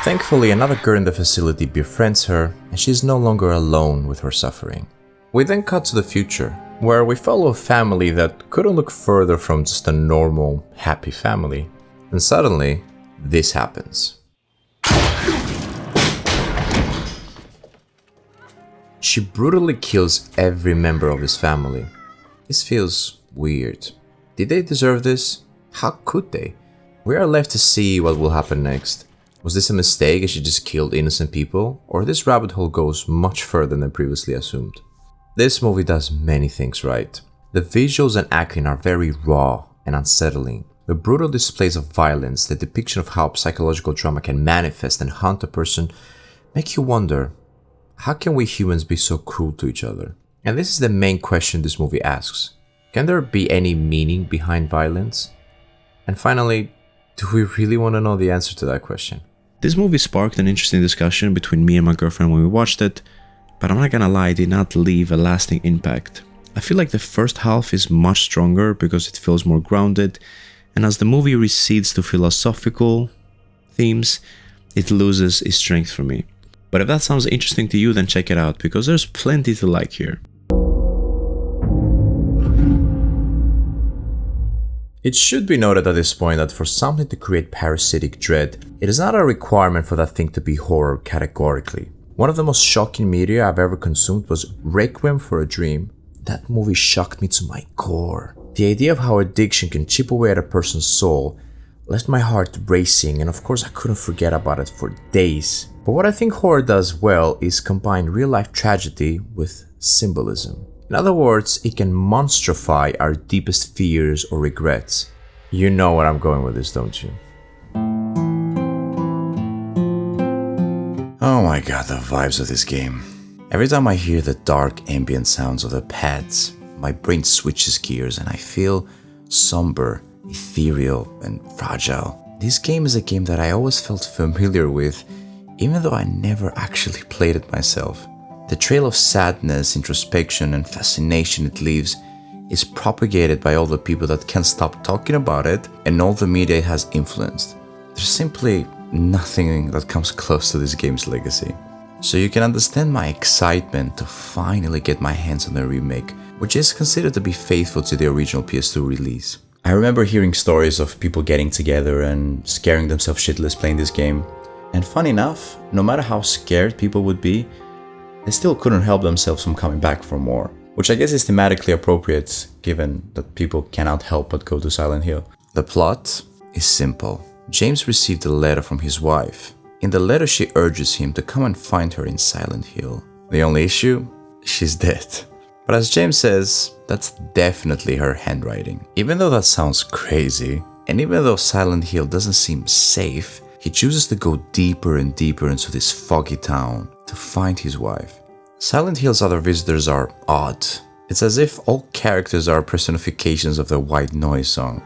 Thankfully, another girl in the facility befriends her, and she is no longer alone with her suffering. We then cut to the future, where we follow a family that couldn't look further from just a normal, happy family. And suddenly, this happens. She brutally kills every member of this family. This feels weird. Did they deserve this? How could they? We are left to see what will happen next. Was this a mistake and she just killed innocent people? Or this rabbit hole goes much further than previously assumed? This movie does many things right. The visuals and acting are very raw and unsettling. The brutal displays of violence, the depiction of how psychological trauma can manifest and haunt a person, make you wonder, how can we humans be so cruel to each other? And this is the main question this movie asks. Can there be any meaning behind violence? And finally, do we really want to know the answer to that question? This movie sparked an interesting discussion between me and my girlfriend when we watched it, but I'm not gonna lie, it did not leave a lasting impact. I feel like the first half is much stronger because it feels more grounded, and as the movie recedes to philosophical themes, it loses its strength for me. But if that sounds interesting to you, then check it out, because there's plenty to like here. It should be noted at this point that for something to create parasitic dread, it is not a requirement for that thing to be horror categorically. One of the most shocking media I've ever consumed was Requiem for a Dream. That movie shocked me to my core. The idea of how addiction can chip away at a person's soul left my heart racing, and of course I couldn't forget about it for days. But what I think horror does well is combine real-life tragedy with symbolism. In other words, it can monstrify our deepest fears or regrets. You know where I'm going with this, don't you? Oh my god, the vibes of this game. Every time I hear the dark ambient sounds of the pads, my brain switches gears and I feel somber, ethereal, and fragile. This game is a game that I always felt familiar with, even though I never actually played it myself. The trail of sadness, introspection, and fascination it leaves is propagated by all the people that can't stop talking about it and all the media it has influenced. There's simply nothing that comes close to this game's legacy. So you can understand my excitement to finally get my hands on the remake, which is considered to be faithful to the original PS2 release. I remember hearing stories of people getting together and scaring themselves shitless playing this game. And fun enough, no matter how scared people would be, they still couldn't help themselves from coming back for more. Which I guess is thematically appropriate, given that people cannot help but go to Silent Hill. The plot is simple. James received a letter from his wife. In the letter she urges him to come and find her in Silent Hill. The only issue? She's dead. But as James says, that's definitely her handwriting. Even though that sounds crazy, and even though Silent Hill doesn't seem safe, he chooses to go deeper and deeper into this foggy town to find his wife. Silent Hill's other visitors are odd. It's as if all characters are personifications of the White Noise song.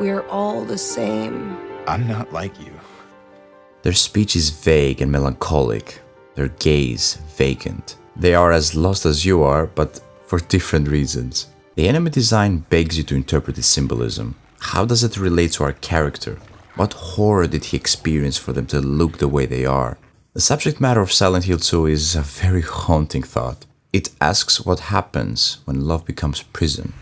We're all the same. I'm not like you. Their speech is vague and melancholic. Their gaze vacant. They are as lost as you are, but for different reasons. The enemy design begs you to interpret the symbolism. How does it relate to our character? What horror did he experience for them to look the way they are? The subject matter of Silent Hill 2 is a very haunting thought. It asks what happens when love becomes prison.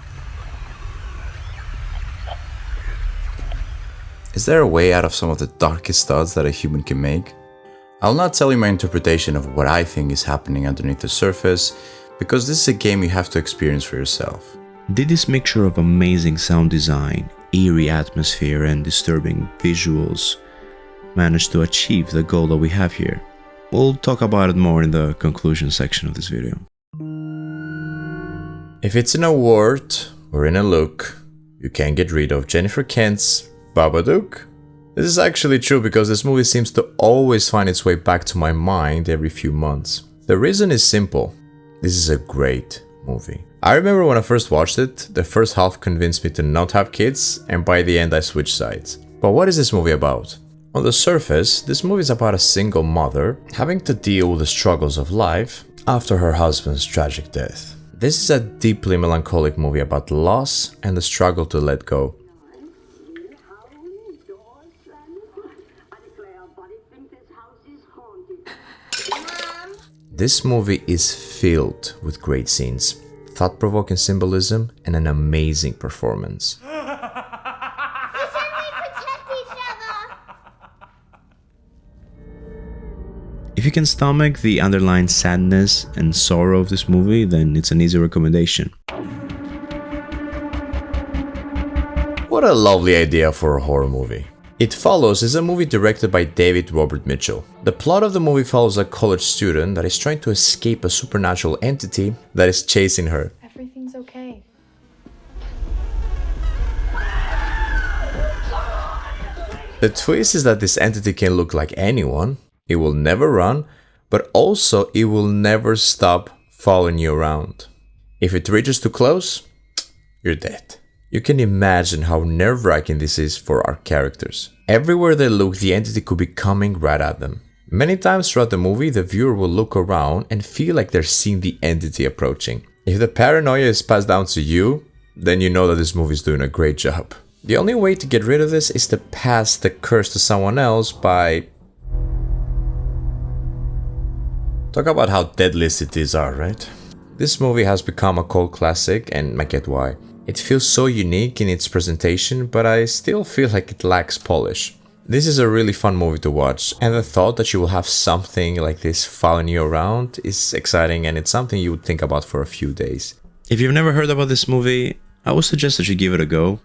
Is there a way out of some of the darkest thoughts that a human can make? I'll not tell you my interpretation of what I think is happening underneath the surface, because this is a game you have to experience for yourself. Did this mixture of amazing sound design, eerie atmosphere, and disturbing visuals manage to achieve the goal that we have here? We'll talk about it more in the conclusion section of this video. If it's in a word or in a look, you can't get rid of Jennifer Kent's Babadook. This is actually true because this movie seems to always find its way back to my mind every few months. The reason is simple. This is a great movie. I remember when I first watched it, the first half convinced me to not have kids, and by the end I switched sides. But what is this movie about? On the surface, this movie is about a single mother having to deal with the struggles of life after her husband's tragic death. This is a deeply melancholic movie about loss and the struggle to let go. This movie is filled with great scenes, thought-provoking symbolism, and an amazing performance. If you can stomach the underlying sadness and sorrow of this movie, then it's an easy recommendation. What a lovely idea for a horror movie. It Follows is a movie directed by David Robert Mitchell. The plot of the movie follows a college student that is trying to escape a supernatural entity that is chasing her. Everything's okay. The twist is that this entity can look like anyone, it will never run, but also it will never stop following you around. If it reaches too close, you're dead. You can imagine how nerve-wracking this is for our characters. Everywhere they look, the entity could be coming right at them. Many times throughout the movie, the viewer will look around and feel like they're seeing the entity approaching. If the paranoia is passed down to you, then you know that this movie is doing a great job. The only way to get rid of this is to pass the curse to someone else by... Talk about how deadly cities are, right? This movie has become a cult classic, and I get why. It feels so unique in its presentation, but I still feel like it lacks polish. This is a really fun movie to watch, and the thought that you will have something like this following you around is exciting, and it's something you would think about for a few days. If you've never heard about this movie, I would suggest that you give it a go.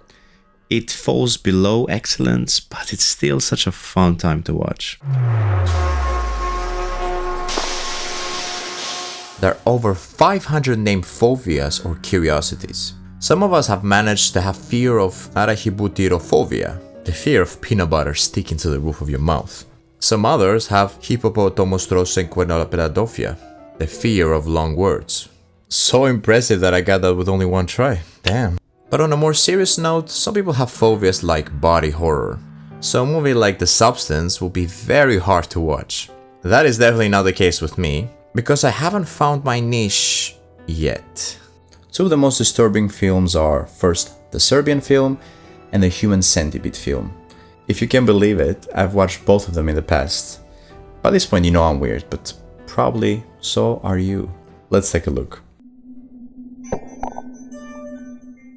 It falls below excellence, but it's still such a fun time to watch. There are over 500 named phobias or curiosities. Some of us have managed to have fear of arachibutyrophobia, the fear of peanut butter sticking to the roof of your mouth. Some others have hippopotamostrossenquenolapedadophia, the fear of long words. So impressive that I got that with only one try. Damn. But on a more serious note, some people have phobias like body horror. So a movie like The Substance will be very hard to watch. That is definitely not the case with me, because I haven't found my niche yet. Two of the most disturbing films are, first, the Serbian film and the Human Centipede film. If you can believe it, I've watched both of them in the past. By this point you know I'm weird, but probably so are you. Let's take a look.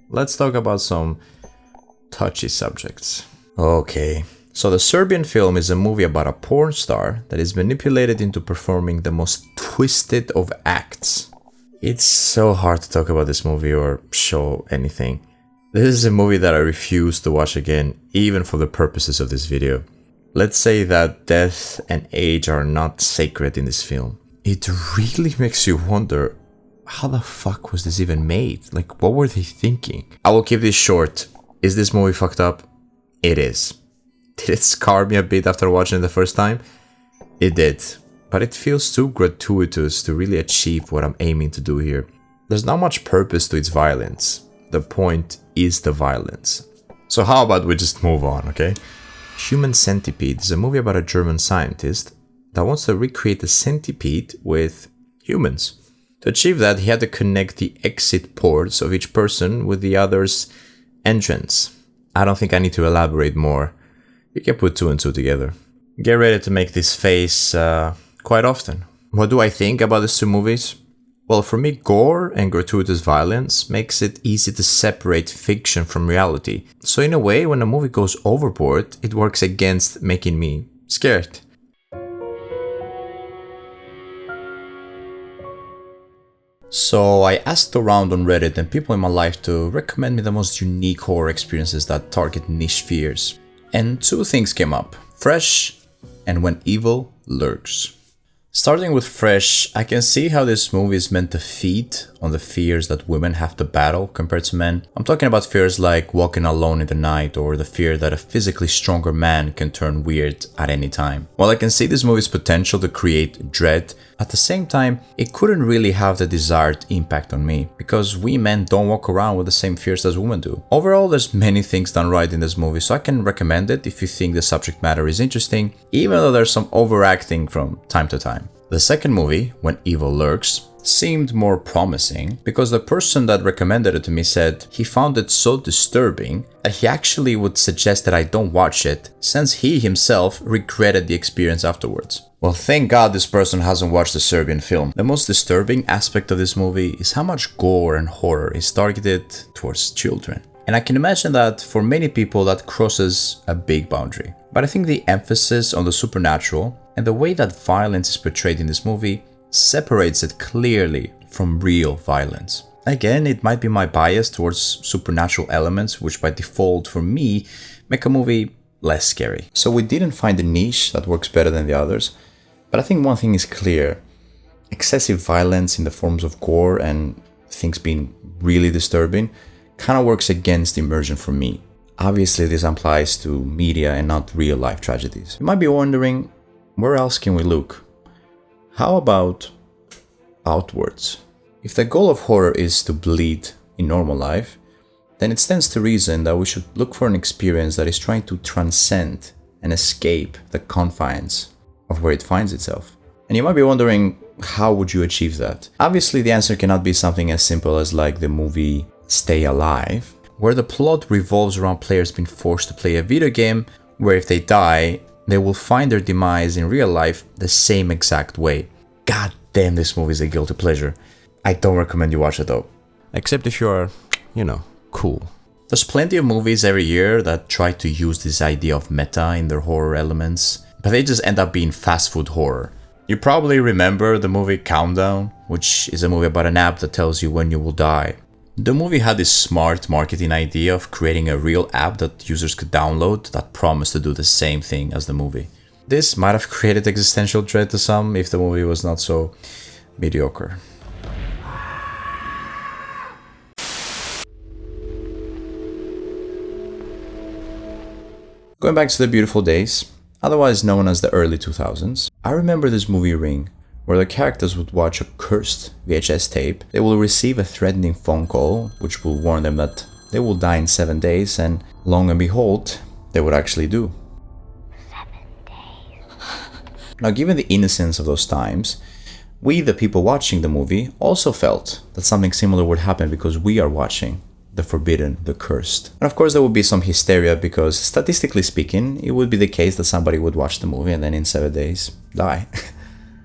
Let's talk about some touchy subjects. Okay, so the Serbian film is a movie about a porn star that is manipulated into performing the most twisted of acts. It's so hard to talk about this movie or show anything. This is a movie that I refuse to watch again, even for the purposes of this video. Let's say that death and age are not sacred in this film. It really makes you wonder, how the fuck was this even made? Like, what were they thinking? I will keep this short. Is this movie fucked up? It is. Did it scar me a bit after watching it the first time? It did. But it feels too gratuitous to really achieve what I'm aiming to do here. There's not much purpose to its violence. The point is the violence. So how about we just move on, okay? Human Centipede is a movie about a German scientist that wants to recreate a centipede with humans. To achieve that, he had to connect the exit ports of each person with the other's entrance. I don't think I need to elaborate more. You can put two and two together. Get ready to make this face quite often. What do I think about these two movies? Well, for me, gore and gratuitous violence makes it easy to separate fiction from reality. So in a way, when a movie goes overboard, it works against making me scared. So I asked around on Reddit and people in my life to recommend me the most unique horror experiences that target niche fears. And two things came up: Fresh and When Evil Lurks. Starting with Fresh, I can see how this movie is meant to feed on the fears that women have to battle compared to men. I'm talking about fears like walking alone in the night, or the fear that a physically stronger man can turn weird at any time. While I can see this movie's potential to create dread, at the same time, it couldn't really have the desired impact on me, because we men don't walk around with the same fears as women do. Overall, there's many things done right in this movie, so I can recommend it if you think the subject matter is interesting, even though there's some overacting from time to time. The second movie, When Evil Lurks, seemed more promising because the person that recommended it to me said he found it so disturbing that he actually would suggest that I don't watch it, since he himself regretted the experience afterwards. Well, thank God this person hasn't watched the Serbian film. The most disturbing aspect of this movie is how much gore and horror is targeted towards children. And I can imagine that for many people that crosses a big boundary. But I think the emphasis on the supernatural and the way that violence is portrayed in this movie separates it clearly from real violence. Again, it might be my bias towards supernatural elements, which by default for me make a movie less scary. So we didn't find a niche that works better than the others, but I think one thing is clear: excessive violence in the forms of gore and things being really disturbing kind of works against immersion for me. Obviously, this applies to media and not real life tragedies. You might be wondering, where else can we look? How about outwards? If the goal of horror is to bleed in normal life, then it stands to reason that we should look for an experience that is trying to transcend and escape the confines of where it finds itself. And you might be wondering, how would you achieve that? Obviously, the answer cannot be something as simple as like the movie Stay Alive, where the plot revolves around players being forced to play a video game where if they die, they will find their demise in real life the same exact way. God damn, this movie is a guilty pleasure. I don't recommend you watch it though. Except if you're, you know, cool. There's plenty of movies every year that try to use this idea of meta in their horror elements, but they just end up being fast food horror. You probably remember the movie Countdown, which is a movie about an app that tells you when you will die. The movie had this smart marketing idea of creating a real app that users could download that promised to do the same thing as the movie. This might have created existential dread to some if the movie was not so mediocre. Going back to the beautiful days, otherwise known as the early 2000s, I remember this movie Ring, where the characters would watch a cursed VHS tape. They will receive a threatening phone call, which will warn them that they will die in 7 days, and long and behold, they would actually do. 7 days. Now, given the innocence of those times, we, the people watching the movie, also felt that something similar would happen because we are watching the forbidden, the cursed. And of course there would be some hysteria because, statistically speaking, it would be the case that somebody would watch the movie and then in 7 days die.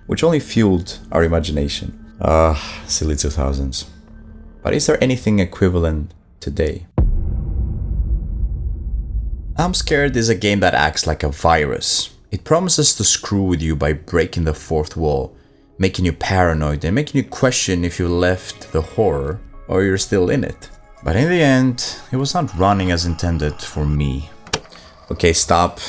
Which only fueled our imagination. Silly 2000s. But is there anything equivalent today? I'm Scared is a game that acts like a virus. It promises to screw with you by breaking the fourth wall, making you paranoid and making you question if you left the horror or you're still in it. But in the end, it was not running as intended for me. Okay, stop.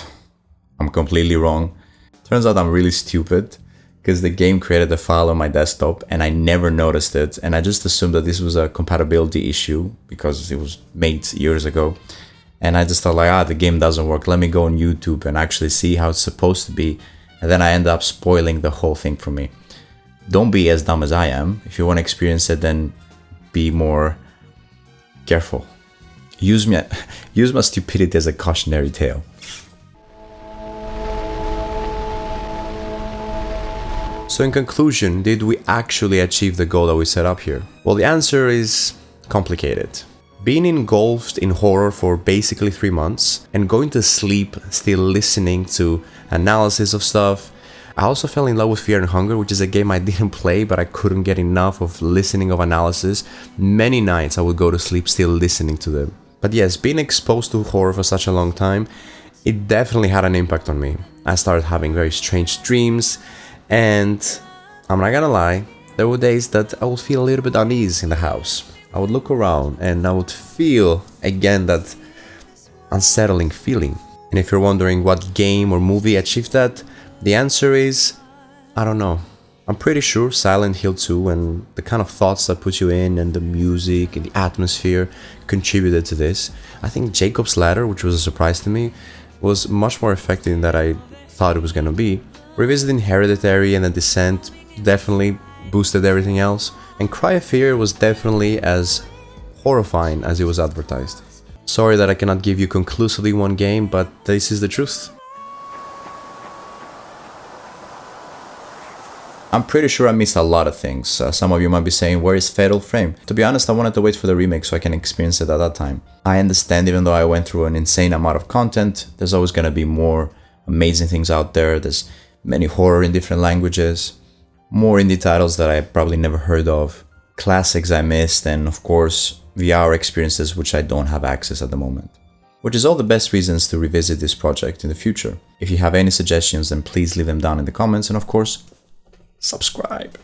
I'm completely wrong. Turns out I'm really stupid, because the game created a file on my desktop and I never noticed it, and I just assumed that this was a compatibility issue because it was made years ago. And I just thought like, the game doesn't work, let me go on YouTube and actually see how it's supposed to be. And then I end up spoiling the whole thing for me. Don't be as dumb as I am. If you want to experience it, then be more careful. Use my stupidity as a cautionary tale. So in conclusion, did we actually achieve the goal that we set up here? Well, the answer is complicated. Being engulfed in horror for basically 3 months and going to sleep still listening to analysis of stuff. I also fell in love with Fear and Hunger, which is a game I didn't play, but I couldn't get enough of listening of analysis. Many nights I would go to sleep still listening to them. But yes, being exposed to horror for such a long time, it definitely had an impact on me. I started having very strange dreams, and I'm not gonna lie, there were days that I would feel a little bit uneasy in the house. I would look around and I would feel again that unsettling feeling. And if you're wondering what game or movie achieved that, the answer is, I don't know. I'm pretty sure Silent Hill 2 and the kind of thoughts that put you in and the music and the atmosphere contributed to this. I think Jacob's Ladder, which was a surprise to me, was much more effective than I thought it was gonna be. Revisiting Hereditary and The Descent definitely boosted everything else. And Cry of Fear was definitely as horrifying as it was advertised. Sorry that I cannot give you conclusively one game, but this is the truth. I'm pretty sure I missed a lot of things. Some of you might be saying, where is Fatal Frame? To be honest, I wanted to wait for the remake so I can experience it at that time. I understand, even though I went through an insane amount of content, there's always gonna be more amazing things out there. There's many horror in different languages, more indie titles that I probably never heard of, classics I missed, and of course, VR experiences which I don't have access at the moment. Which is all the best reasons to revisit this project in the future. If you have any suggestions, then please leave them down in the comments, and of course, subscribe.